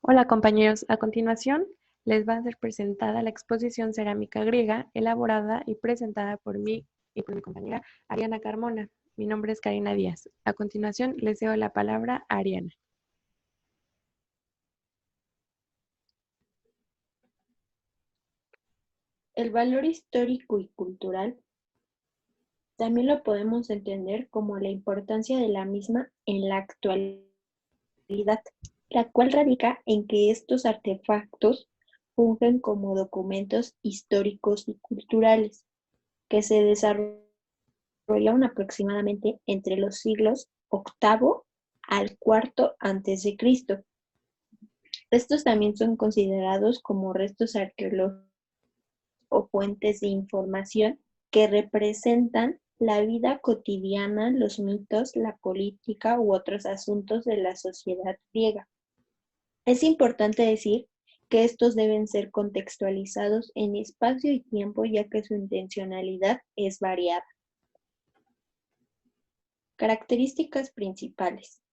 Hola compañeros, a continuación les va a ser presentada la exposición cerámica griega elaborada y presentada por mí y por mi compañera Ariana Carmona. Mi nombre es Karina Díaz. A continuación les cedo la palabra a Ariana. El valor histórico y cultural también lo podemos entender como la importancia de la misma en la actualidad, la cual radica en que estos artefactos fungen como documentos históricos y culturales que se desarrollaron aproximadamente entre los siglos octavo al cuarto antes de Cristo. Estos también son considerados como restos arqueológicos o fuentes de información que representan la vida cotidiana, los mitos, la política u otros asuntos de la sociedad griega. Es importante decir que estos deben ser contextualizados en espacio y tiempo, ya que su intencionalidad es variada. Características principales.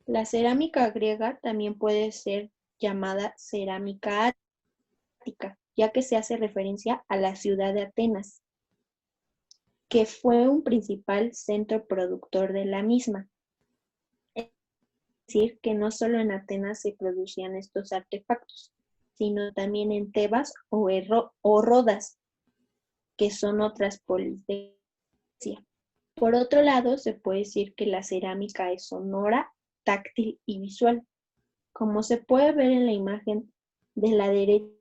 La cerámica griega también puede ser llamada cerámica ática, ya que se hace referencia a la ciudad de Atenas, que fue un principal centro productor de la misma. Es decir, que no solo en Atenas se producían estos artefactos, sino también en Tebas o Rodas, que son otras polis de Grecia. Por otro lado, se puede decir que la cerámica es sonora, táctil y visual. Como se puede ver en la imagen de la derecha,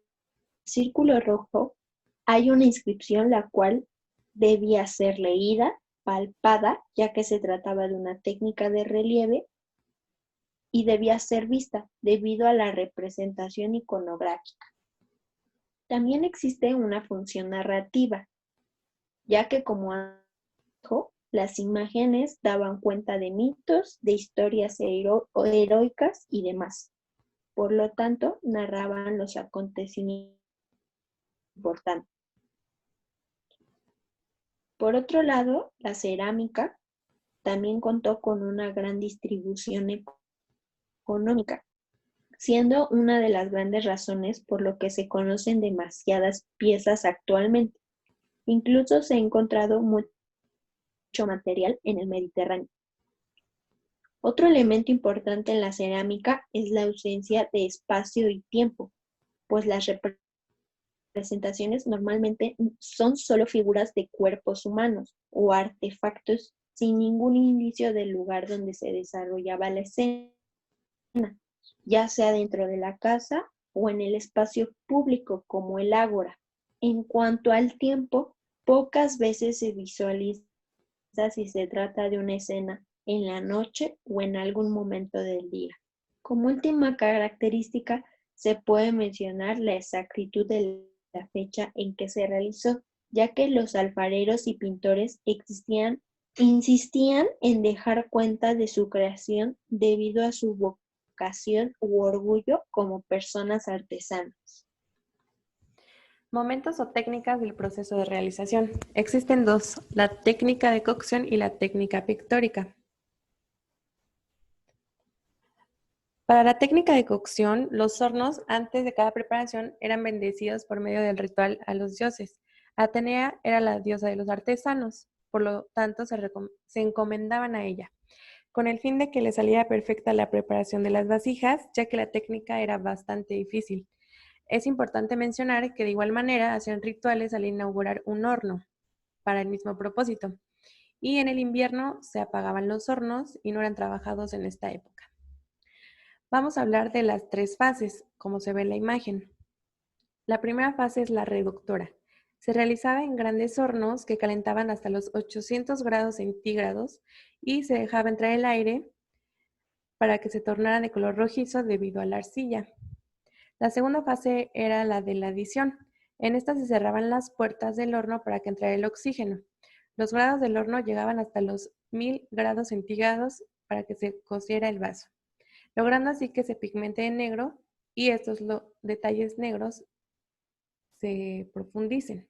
círculo rojo, hay una inscripción la cual debía ser leída, palpada, ya que se trataba de una técnica de relieve, y debía ser vista debido a la representación iconográfica. También existe una función narrativa, ya que como dijo, las imágenes daban cuenta de mitos, de historias heroicas y demás. Por lo tanto, narraban los acontecimientos importantes. Por otro lado, la cerámica también contó con una gran distribución económica, siendo una de las grandes razones por lo que se conocen demasiadas piezas actualmente. Incluso se ha encontrado mucho material en el Mediterráneo. Otro elemento importante en la cerámica es la ausencia de espacio y tiempo, pues las representaciones normalmente son solo figuras de cuerpos humanos o artefactos sin ningún indicio del lugar donde se desarrollaba la escena, ya sea dentro de la casa o en el espacio público como el ágora. En cuanto al tiempo, pocas veces se visualiza si se trata de una escena en la noche o en algún momento del día. Como última característica, se puede mencionar la exactitud de la fecha en que se realizó, ya que los alfareros y pintores insistían en dejar cuenta de su creación debido a su vocación u orgullo como personas artesanas. Momentos o técnicas del proceso de realización. Existen dos, la técnica de cocción y la técnica pictórica. Para la técnica de cocción, los hornos antes de cada preparación eran bendecidos por medio del ritual a los dioses. Atenea era la diosa de los artesanos, por lo tanto se encomendaban a ella, con el fin de que le saliera perfecta la preparación de las vasijas, ya que la técnica era bastante difícil. Es importante mencionar que de igual manera hacían rituales al inaugurar un horno para el mismo propósito, y en el invierno se apagaban los hornos y no eran trabajados en esta época. Vamos a hablar de las tres fases, como se ve en la imagen. La primera fase es la reductora. Se realizaba en grandes hornos que calentaban hasta los 800 grados centígrados y se dejaba entrar el aire para que se tornara de color rojizo debido a la arcilla. La segunda fase era la de la adición. En esta se cerraban las puertas del horno para que entrara el oxígeno. Los grados del horno llegaban hasta los 1000 grados centígrados para que se cociera el vaso, logrando así que se pigmente en negro y estos detalles negros se profundicen.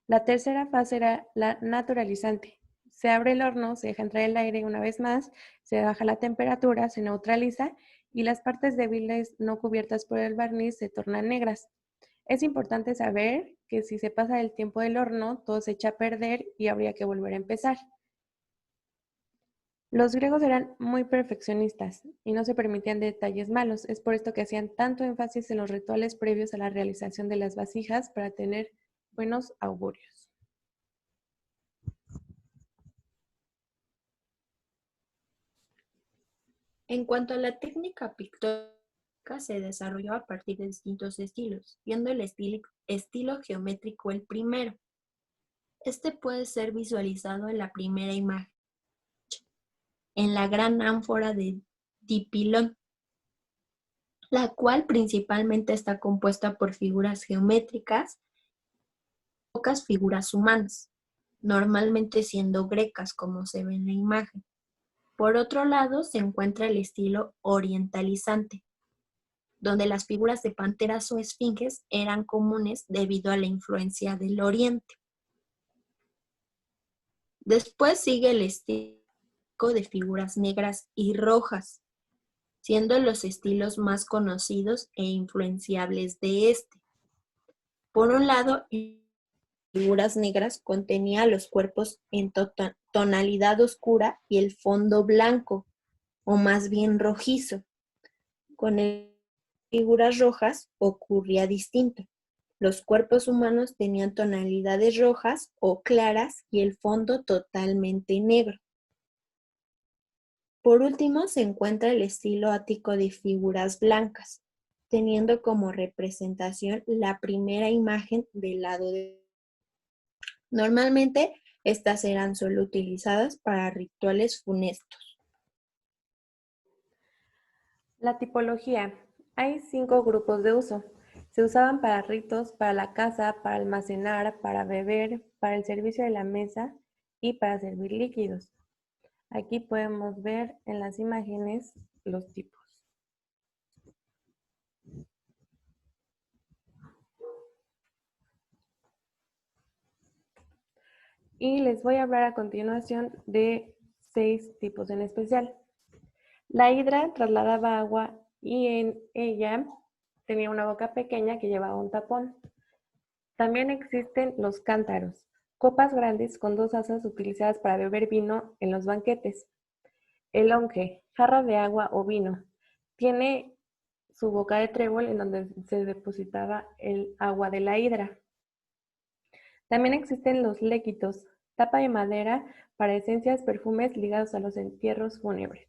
La tercera fase era la naturalizante. Se abre el horno, se deja entrar el aire una vez más, se baja la temperatura, se neutraliza y las partes débiles no cubiertas por el barniz se tornan negras. Es importante saber que si se pasa el tiempo del horno, todo se echa a perder y habría que volver a empezar. Los griegos eran muy perfeccionistas y no se permitían detalles malos. Es por esto que hacían tanto énfasis en los rituales previos a la realización de las vasijas para tener buenos augurios. En cuanto a la técnica pictórica, se desarrolló a partir de distintos estilos, siendo el estilo geométrico el primero. Este puede ser visualizado en la primera imagen, en la gran ánfora de Dipilón, la cual principalmente está compuesta por figuras geométricas, pocas figuras humanas, normalmente siendo grecas, como se ve en la imagen. Por otro lado, se encuentra el estilo orientalizante, donde las figuras de panteras o esfinges eran comunes debido a la influencia del oriente. Después sigue el estilo de figuras negras y rojas, siendo los estilos más conocidos e influenciables de este. Por un lado, figuras negras contenía los cuerpos en tonalidad oscura y el fondo blanco, o más bien rojizo. Con figuras rojas ocurría distinto. Los cuerpos humanos tenían tonalidades rojas o claras y el fondo totalmente negro. Por último, se encuentra el estilo ático de figuras blancas, teniendo como representación la primera imagen del lado de... Normalmente, estas eran solo utilizadas para rituales funestos. La tipología. Hay 5 grupos de uso. Se usaban para ritos, para la casa, para almacenar, para beber, para el servicio de la mesa y para servir líquidos. Aquí podemos ver en las imágenes los tipos. Y les voy a hablar a continuación de 6 tipos en especial. La hidra trasladaba agua y en ella tenía una boca pequeña que llevaba un tapón. También existen los cántaros, copas grandes con 2 asas utilizadas para beber vino en los banquetes. El onque, jarra de agua o vino, tiene su boca de trébol en donde se depositaba el agua de la hidra. También existen los léquitos, tapa de madera para esencias, perfumes ligados a los entierros fúnebres.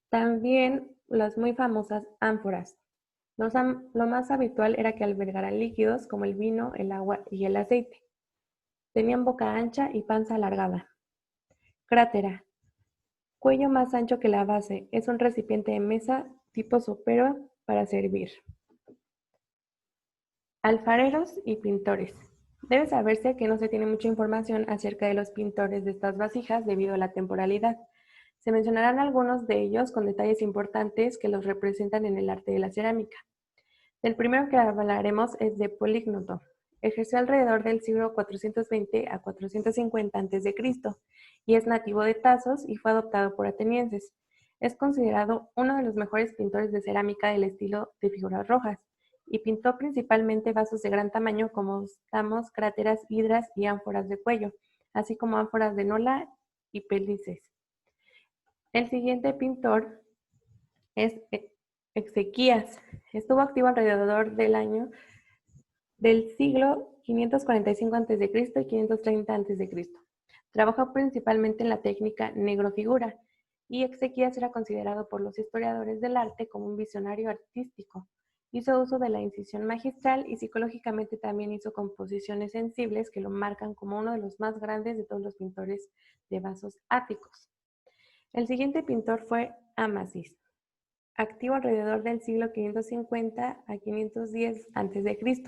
También las muy famosas ánforas. Lo más habitual era que albergaran líquidos como el vino, el agua y el aceite. Tenían boca ancha y panza alargada. Crátera. Cuello más ancho que la base. Es un recipiente de mesa tipo sopero para servir. Alfareros y pintores. Debe saberse que no se tiene mucha información acerca de los pintores de estas vasijas debido a la temporalidad. Se mencionarán algunos de ellos con detalles importantes que los representan en el arte de la cerámica. El primero que hablaremos es de Polígnoto. Ejerció alrededor del siglo 420 a 450 a.C. y es nativo de Tasos y fue adoptado por atenienses. Es considerado uno de los mejores pintores de cerámica del estilo de figuras rojas y pintó principalmente vasos de gran tamaño como estamos, cráteras, hidras y ánforas de cuello, así como ánforas de nola y pélices. El siguiente pintor es Exequías. Estuvo activo alrededor del siglo 545 a.C. y 530 a.C. Trabajó principalmente en la técnica negrofigura y Exequías era considerado por los historiadores del arte como un visionario artístico. Hizo uso de la incisión magistral y psicológicamente también hizo composiciones sensibles que lo marcan como uno de los más grandes de todos los pintores de vasos áticos. El siguiente pintor fue Amasis, activo alrededor del siglo 550 a 510 a.C.,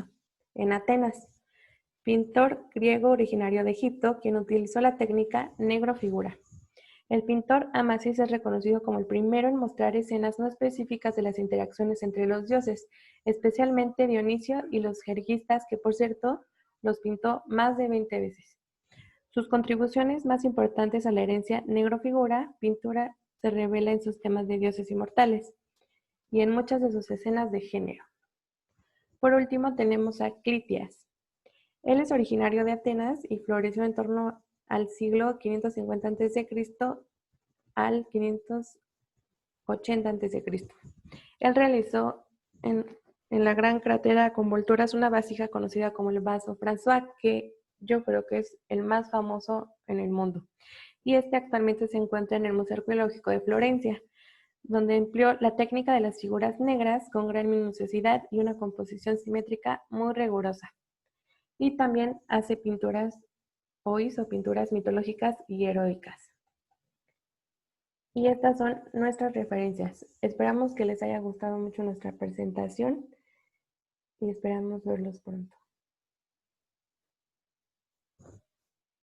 en Atenas. Pintor griego originario de Egipto, quien utilizó la técnica negrofigura. El pintor Amasis es reconocido como el primero en mostrar escenas no específicas de las interacciones entre los dioses, especialmente Dionisio y los jergistas, que por cierto los pintó más de 20 veces. Sus contribuciones más importantes a la herencia negrofigura pintura se revela en sus temas de dioses inmortales. y en muchas de sus escenas de género. Por último tenemos a Critias. Él es originario de Atenas y floreció en torno al siglo 550 a.C. al 580 a.C. Él realizó en la gran cratera con volturas una vasija conocida como el vaso François, que yo creo que es el más famoso en el mundo. Y este actualmente se encuentra en el Museo Arqueológico de Florencia, donde empleó la técnica de las figuras negras con gran minuciosidad y una composición simétrica muy rigurosa. Y también hace pinturas o hizo pinturas mitológicas y heroicas. Y estas son nuestras referencias. Esperamos que les haya gustado mucho nuestra presentación y esperamos verlos pronto.